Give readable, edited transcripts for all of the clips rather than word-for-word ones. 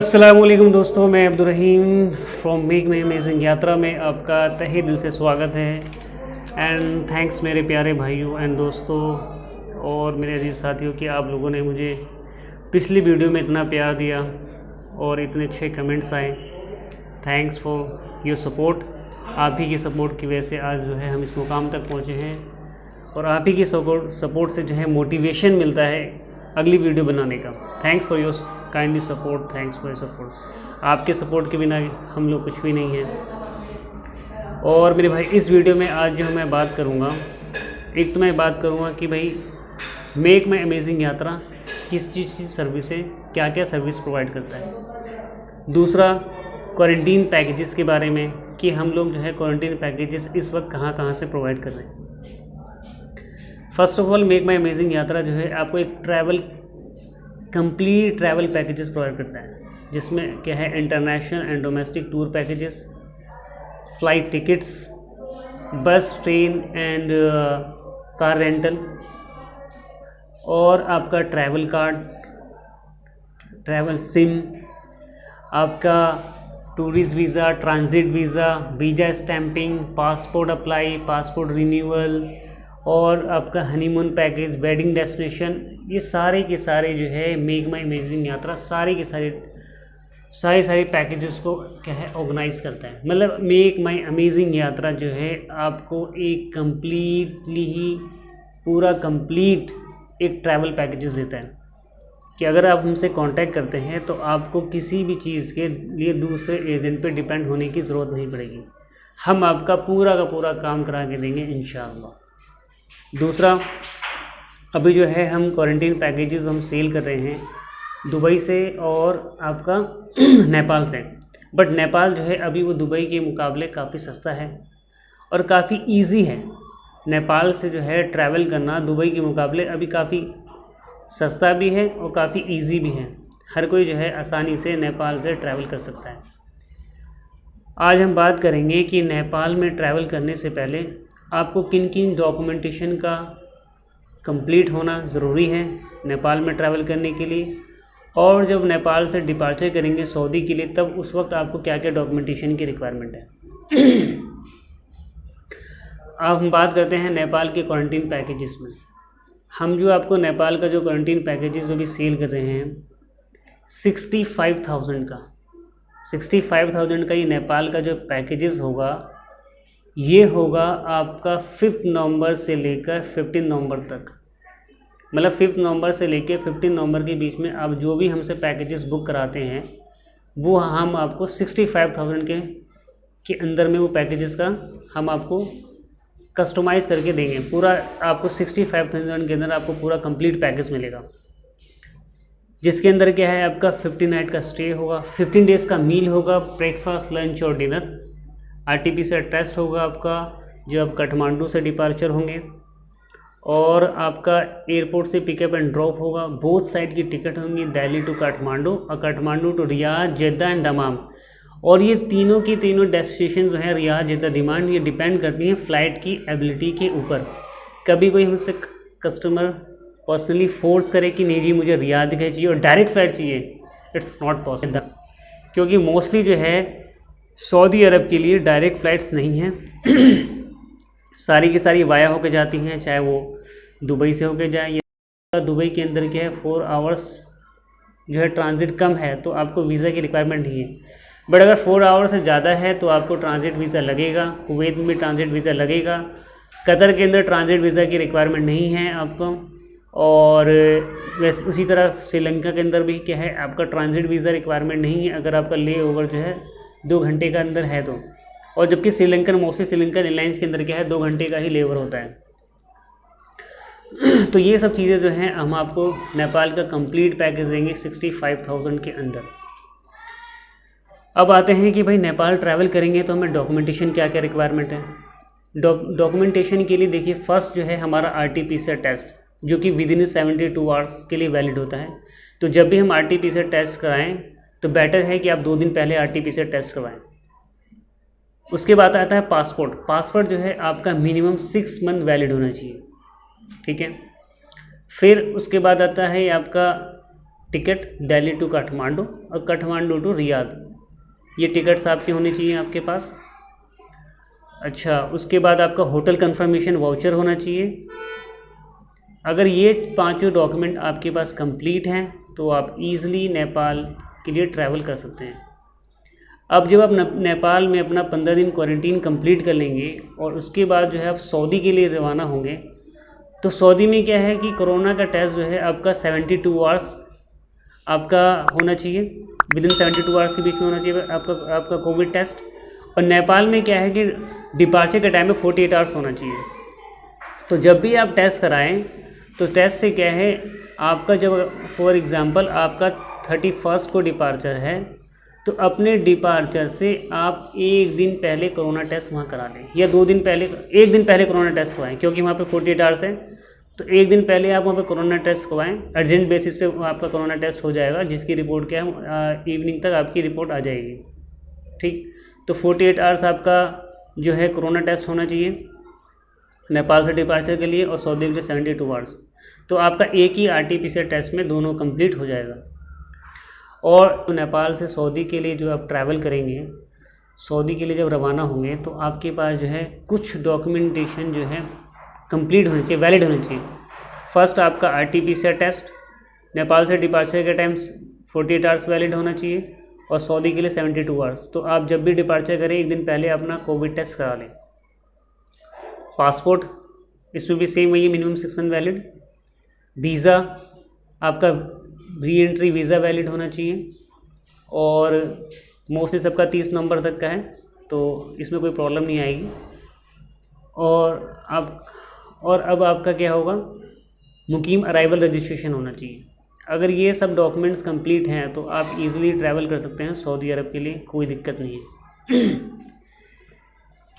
अस्सलामुअलैकुम दोस्तों, मैं Abdur Rahim from make my amazing यात्रा में आपका तहे दिल से स्वागत है। एंड थैंक्स मेरे प्यारे भाइयों एंड दोस्तों और मेरे अजीज़ साथियों कि आप लोगों ने मुझे पिछली वीडियो में इतना प्यार दिया और इतने अच्छे कमेंट्स आए। Thanks for your support. आप ही की सपोर्ट की वजह से आज जो है हम इस मुकाम तक पहुँचे हैं और आप ही की सपोर्ट से जो है मोटिवेशन मिलता है अगली वीडियो बनाने का। Thanks for your kindly support, thanks for your support. आपके सपोर्ट के बिना हम लोग कुछ भी नहीं हैं। और मेरे भाई इस वीडियो में आज जो मैं बात करूँगा, एक तो मैं बात करूँगा कि भाई मेक माई अमेजिंग यात्रा किस चीज़ की सर्विस है, क्या क्या सर्विस प्रोवाइड करता है। दूसरा क्वारंटीन पैकेजेस के बारे में कि हम लोग जो है क्वारंटीन पैकेजेस इस वक्त कहाँ कहाँ से प्रोवाइड कर रहे हैं। First of all make my amazing यात्रा जो है आपको एक कंप्लीट ट्रैवल पैकेजेस प्रोवाइड करता है, जिसमें क्या है international and domestic tour packages, flight tickets, बस, ट्रेन एंड कार रेंटल, और आपका ट्रैवल कार्ड, ट्रैवल सिम, आपका tourist visa, transit visa, visa stamping, passport apply, passport renewal, और आपका हनीमून पैकेज, वेडिंग डेस्टिनेशन, ये सारे के सारे जो है मेक माई अमेजिंग यात्रा सारे के सारे पैकेजेस को क्या है ऑर्गेनाइज करता है। मतलब मेक माई अमेजिंग यात्रा जो है आपको एक पूरा कंप्लीट एक ट्रैवल पैकेजेस देता है कि अगर आप हमसे कांटेक्ट करते हैं तो आपको किसी भी चीज़ के लिए दूसरे एजेंट पे डिपेंड होने की ज़रूरत नहीं पड़ेगी। हम आपका पूरा का पूरा काम करा के देंगे इंशाअल्लाह। दूसरा, अभी जो है हम क्वारंटीन पैकेजेस हम सेल कर रहे हैं दुबई से और आपका नेपाल से। बट नेपाल जो है अभी वो दुबई के मुकाबले काफ़ी सस्ता है और काफ़ी इजी है। नेपाल से जो है ट्रैवल करना दुबई के मुकाबले अभी काफ़ी सस्ता भी है और काफ़ी इजी भी है। हर कोई जो है आसानी से नेपाल से ट्रैवल कर सकता है। आज हम बात करेंगे कि नेपाल में ट्रैवल करने से पहले आपको किन किन डॉक्यूमेंटेशन का कंप्लीट होना ज़रूरी है नेपाल में ट्रैवल करने के लिए, और जब नेपाल से डिपार्चर करेंगे सऊदी के लिए तब उस वक्त आपको क्या क्या डॉक्यूमेंटेशन की रिक्वायरमेंट है। अब हम बात करते हैं नेपाल के क्वारंटीन पैकेजेस में। हम जो आपको नेपाल का जो क्वारंटीन पैकेजेस जो भी सेल कर रहे हैं 65,000 का, 65,000 का ये नेपाल का जो पैकेजेस होगा ये होगा आपका 5 नवंबर से लेकर 15 नवंबर तक। मतलब 5 नवंबर से लेकर 15 नवंबर के बीच में आप जो भी हमसे पैकेजेस बुक कराते हैं वो हम आपको 65,000 के अंदर में वो पैकेजेस का हम आपको कस्टमाइज़ करके देंगे। पूरा आपको 65,000 के अंदर आपको पूरा कंप्लीट पैकेज मिलेगा, जिसके अंदर क्या है आपका 50 नाइट का स्टे होगा, 15 डेज़ का मील होगा, ब्रेकफास्ट, लंच और डिनर, आरटीपीसीआर टेस्ट होगा आपका जो आप काठमांडू से डिपार्चर होंगे, और आपका एयरपोर्ट से पिकअप एंड ड्रॉप होगा। बोथ साइड की टिकट होंगी, दिल्ली टू काठमांडू और Kathmandu to Riyadh, Jeddah and Dammam. और ये तीनों की तीनों डेस्टिनेशन जो है रियाद, जेद्दा, दमाम, ये डिपेंड करती हैं फ़्लाइट की एबिलिटी के ऊपर। कभी कोई हमसे कस्टमर पर्सनली फोर्स करे कि नहीं जी मुझे रियाद का चाहिए और डायरेक्ट फ़्लाइट चाहिए, इट्स नॉट पॉसिबल, क्योंकि मोस्टली जो है सऊदी अरब के लिए डायरेक्ट फ़्लाइट्स नहीं हैं। सारी की सारी वाया होकर जाती हैं, चाहे वो दुबई से होकर जाए या दुबई के अंदर क्या है 4 आवर्स जो है ट्रांजिट कम है तो आपको वीज़ा की रिक्वायरमेंट नहीं है। बट अगर 4 आवर्स से ज़्यादा है तो आपको ट्रांजिट वीज़ा लगेगा। कुवैत में भी ट्रांजिट वीज़ा लगेगा। कतर के अंदर ट्रांजिट वीज़ा की रिक्वायरमेंट नहीं है आपको। और वैसे उसी तरह श्रीलंका के अंदर भी क्या है आपका ट्रांजिट वीज़ा रिक्वायरमेंट नहीं है अगर आपका ले ओवर जो है 2 घंटे का अंदर है तो। और जबकि मोस्टली श्रीलंकन एयरलाइंस के अंदर क्या है 2 घंटे का ही लेवर होता है। तो ये सब चीज़ें जो हैं हम आपको नेपाल का कंप्लीट पैकेज देंगे 65,000 के अंदर। अब आते हैं कि भाई नेपाल ट्रैवल करेंगे तो हमें डॉक्यूमेंटेशन क्या क्या रिक्वायरमेंट है। डॉक्यूमेंटेशन के लिए देखिए फर्स्ट जो है हमारा आरटीपीसीआर टेस्ट जो कि विदिन 72 आवर्स के लिए वैलिड होता है। तो जब भी हम आरटीपीसीआर टेस्ट कराएँ तो बेटर है कि आप 2 दिन पहले आरटीपीसीआर टेस्ट करवाएं। उसके बाद आता है पासपोर्ट जो है आपका मिनिमम 6 मंथ वैलिड होना चाहिए, ठीक है। फिर उसके बाद आता है आपका टिकट दिल्ली टू काठमांडू और काठमांडू टू रियाद, ये टिकट्स आपकी होनी चाहिए आपके पास। अच्छा, उसके बाद आपका होटल कंफर्मेशन वाउचर होना चाहिए। अगर ये पांचों डॉक्यूमेंट आपके पास कंप्लीट हैं तो आप इजीली नेपाल के लिए ट्रैवल कर सकते हैं। अब जब आप नेपाल में अपना 15 दिन क्वारंटीन कंप्लीट कर लेंगे और उसके बाद जो है आप सऊदी के लिए रवाना होंगे, तो सऊदी में क्या है कि कोरोना का टेस्ट जो है आपका 72 आवर्स आपका होना चाहिए, विदिन 72 आवर्स के बीच में होना चाहिए आपका कोविड टेस्ट। और नेपाल में क्या है कि डिपार्चर के टाइम में 48 आवर्स होना चाहिए। तो जब भी आप टेस्ट कराएं तो टेस्ट से क्या है आपका, जब फॉर एग्ज़ाम्पल आपका 31 को डिपार्चर है तो अपने डिपार्चर से आप एक दिन पहले कोरोना टेस्ट वहाँ करा लें, या 2 दिन पहले, एक दिन पहले कोरोना टेस्ट करवाएं, क्योंकि वहाँ पे 48 आवर्स है। तो एक दिन पहले आप वहाँ पे कोरोना टेस्ट करवाएं, अर्जेंट बेसिस पे आपका कोरोना टेस्ट हो जाएगा, जिसकी रिपोर्ट क्या है इवनिंग तक आपकी रिपोर्ट आ जाएगी। ठीक, तो 48 आवर्स आपका जो है कोरोना टेस्ट होना चाहिए नेपाल से डिपार्चर के लिए, और सऊदी के लिए 72 आवर्स। तो आपका एक ही RT-PCR टेस्ट में दोनों कंप्लीट हो जाएगा। और तो नेपाल से सऊदी के लिए जो आप ट्रैवल करेंगे, सऊदी के लिए जब रवाना होंगे, तो आपके पास जो है कुछ डॉक्यूमेंटेशन जो है कंप्लीट होनी चाहिए, वैलिड होनी चाहिए। फर्स्ट आपका RT-PCR टेस्ट नेपाल से डिपार्चर के टाइम 48 आवर्स वैलिड होना चाहिए, और सऊदी के लिए 72 आवर्स। तो आप जब भी डिपार्चर करें एक दिन पहले अपना कोविड टेस्ट करा लें। पासपोर्ट, इसमें भी सेम वही, मिनिमम 6 मंथ वैलिड। वीज़ा आपका री एंट्री वीज़ा वैलिड होना चाहिए, और मोस्टली सबका 30 नवंबर तक का है, तो इसमें कोई प्रॉब्लम नहीं आएगी। और अब आपका क्या होगा, मुकीम अराइवल रजिस्ट्रेशन होना चाहिए। अगर ये सब डॉक्यूमेंट्स कंप्लीट हैं तो आप इजीली ट्रैवल कर सकते हैं सऊदी अरब के लिए, कोई दिक्कत नहीं है।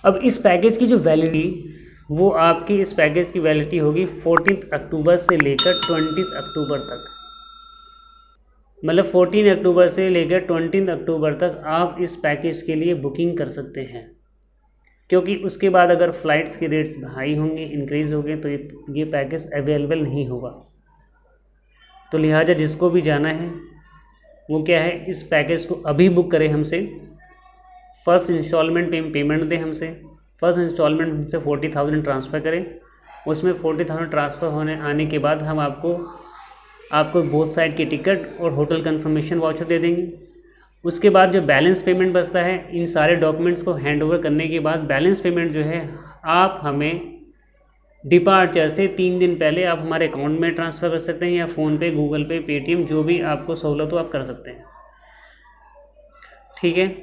अब इस पैकेज की जो वैलिडिटी, वो आपकी इस पैकेज की वैलिडिटी होगी 14 अक्टूबर से लेकर 20 अक्टूबर तक। मतलब 14 अक्टूबर से लेकर 20 अक्टूबर तक आप इस पैकेज के लिए बुकिंग कर सकते हैं, क्योंकि उसके बाद अगर फ़्लाइट्स के रेट्स हाई होंगे, इंक्रीज़ होंगे, तो ये पैकेज अवेलेबल नहीं होगा। तो लिहाजा जिसको भी जाना है वो क्या है, इस पैकेज को अभी बुक करें हमसे। फ़र्स्ट इंस्टॉलमेंट पेमेंट दें हमसे। फ़र्स्ट इंस्टॉलमेंट हमसे 40,000 ट्रांसफ़र करें। उसमें 40,000 ट्रांसफ़र आने के बाद हम आपको बोथ साइड की टिकट और होटल कंफर्मेशन वाउचर दे देंगे। उसके बाद जो बैलेंस पेमेंट बचता है, इन सारे डॉक्यूमेंट्स को हैंडओवर करने के बाद बैलेंस पेमेंट जो है आप हमें डिपार्चर से 3 दिन पहले आप हमारे अकाउंट में ट्रांसफ़र कर सकते हैं, या फ़ोनपे, गूगल पे, पेटीएम, जो भी आपको सहूलत हो आप कर सकते हैं। ठीक है,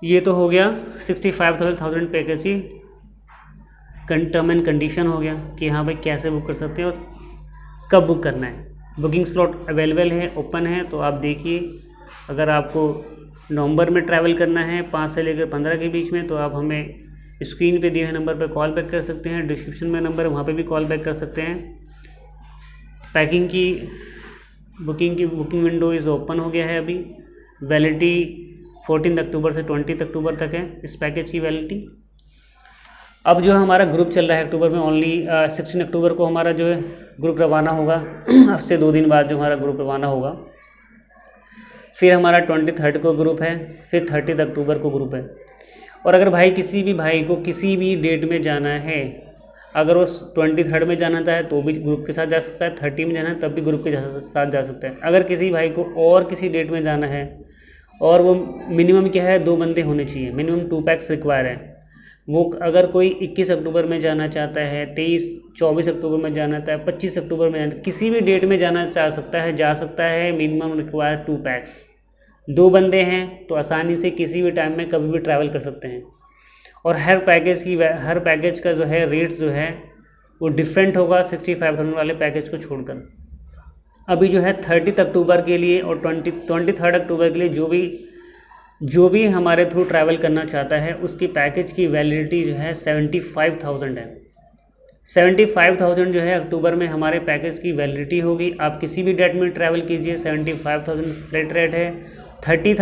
ये तो हो गया 65,000 पैकेज की टर्म एंड कंडीशन हो गया कि हाँ भाई कैसे बुक कर सकते हैं और कब बुक करना है। बुकिंग स्लॉट अवेलेबल है, ओपन है, तो आप देखिए। अगर आपको नवंबर में ट्रैवल करना है 5 से लेकर 15 के बीच में, तो आप हमें स्क्रीन पे दिए हुए नंबर पर कॉल बैक कर सकते हैं। डिस्क्रिप्शन में नंबर है, वहाँ पे भी कॉल बैक कर सकते हैं। पैकिंग की बुकिंग विंडो इज़ ओपन हो गया है अभी। वैलिडिटी 14 अक्टूबर से 20 अक्टूबर तक है इस पैकेज की वैलिडिटी। अब जो हमारा ग्रुप चल रहा है अक्टूबर में, ओनली 16 अक्टूबर को हमारा जो है ग्रुप रवाना होगा। अब से 2 दिन बाद जो हमारा ग्रुप रवाना होगा। फिर हमारा 23 को ग्रुप है, फिर 30 अक्टूबर को ग्रुप है। और अगर भाई किसी भी भाई को किसी भी डेट में जाना है, अगर वो 23 में जाना चाहे तो भी ग्रुप के साथ जा सकता है, 30 में जाना है तब भी ग्रुप के साथ जा सकता है। अगर किसी भाई को और किसी डेट में जाना है, और वो मिनिमम क्या है 2 बंदे होने चाहिए, मिनिमम 2 पैक्स रिक्वायर है। वो अगर कोई 21 अक्टूबर में जाना चाहता है, 24 अक्टूबर में जाना चाहता है, 25 अक्टूबर में जाना, किसी भी डेट में जाना चाह सकता है, जा सकता है। Minimum require 2 PACS. 2 बंदे हैं तो आसानी से किसी भी टाइम में कभी भी ट्रैवल कर सकते हैं। और हर पैकेज का जो है रेट्स जो है वो डिफरेंट होगा 65,000 वाले पैकेज को छोड़कर। अभी जो है 30 अक्टूबर के लिए और 23 अक्टूबर के लिए जो भी हमारे थ्रू ट्रैवल करना चाहता है, उसकी पैकेज की वैलिडिटी जो है 75,000 है। 75,000 जो है अक्टूबर में हमारे पैकेज की वैलिडिटी होगी। आप किसी भी डेट में ट्रैवल कीजिए, 75,000 फ्लैट रेट है। 30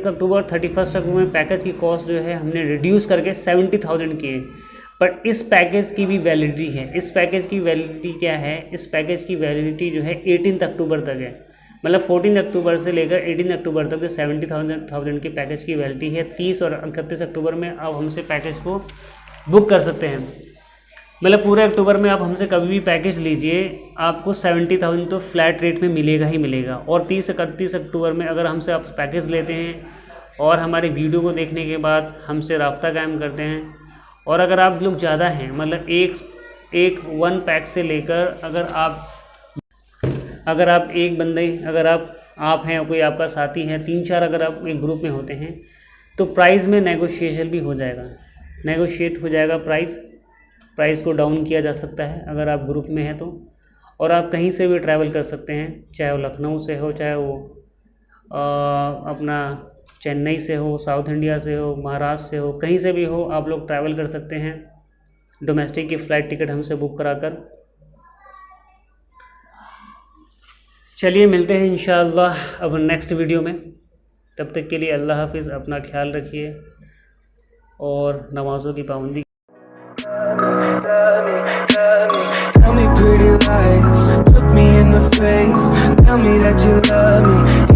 अक्टूबर 31 अक्टूबर में पैकेज की कॉस्ट जो है हमने रिड्यूस करके 70,000 की है। बट इस पैकेज की भी वैलिडिटी है। इस पैकेज की वैलिडिटी क्या है? इस पैकेज की वैलिडिटी जो है 18 अक्टूबर तक है। मतलब 14 अक्टूबर से लेकर 18 अक्टूबर तक जो 70,000 के पैकेज की वैलिडिटी है, 30 और 31 अक्टूबर में आप हमसे पैकेज को बुक कर सकते हैं। मतलब पूरे अक्टूबर में आप हमसे कभी भी पैकेज लीजिए, आपको 70,000 तो फ्लैट रेट में मिलेगा ही मिलेगा। और 30-31 अक्टूबर में अगर हमसे आप पैकेज लेते हैं और हमारे वीडियो को देखने के बाद हमसे राब्ता कायम करते हैं, और अगर आप लोग ज़्यादा हैं, मतलब एक 1 पैक से लेकर अगर आप एक बंदे, अगर आप हैं, कोई आपका साथी है, 3-4 अगर आप एक ग्रुप में होते हैं, तो प्राइस में नेगोशिएशन भी हो जाएगा, नेगोशिएट हो जाएगा प्राइस को डाउन किया जा सकता है अगर आप ग्रुप में हैं तो। और आप कहीं से भी ट्रैवल कर सकते हैं, चाहे वो लखनऊ से हो, चाहे वो अपना चेन्नई से हो, साउथ इंडिया से हो, महाराष्ट्र से हो, कहीं से भी हो, आप लोग ट्रैवल कर सकते हैं डोमेस्टिक की फ़्लाइट टिकट हमसे बुक कराकर। चलिए मिलते हैं इंशाअल्लाह अब नेक्स्ट वीडियो में। तब तक के लिए अल्लाह हाफिज़, अपना ख्याल रखिए और नमाज़ों की पाबंदी। Tell me pretty lies, look me in the face, tell me that you love me.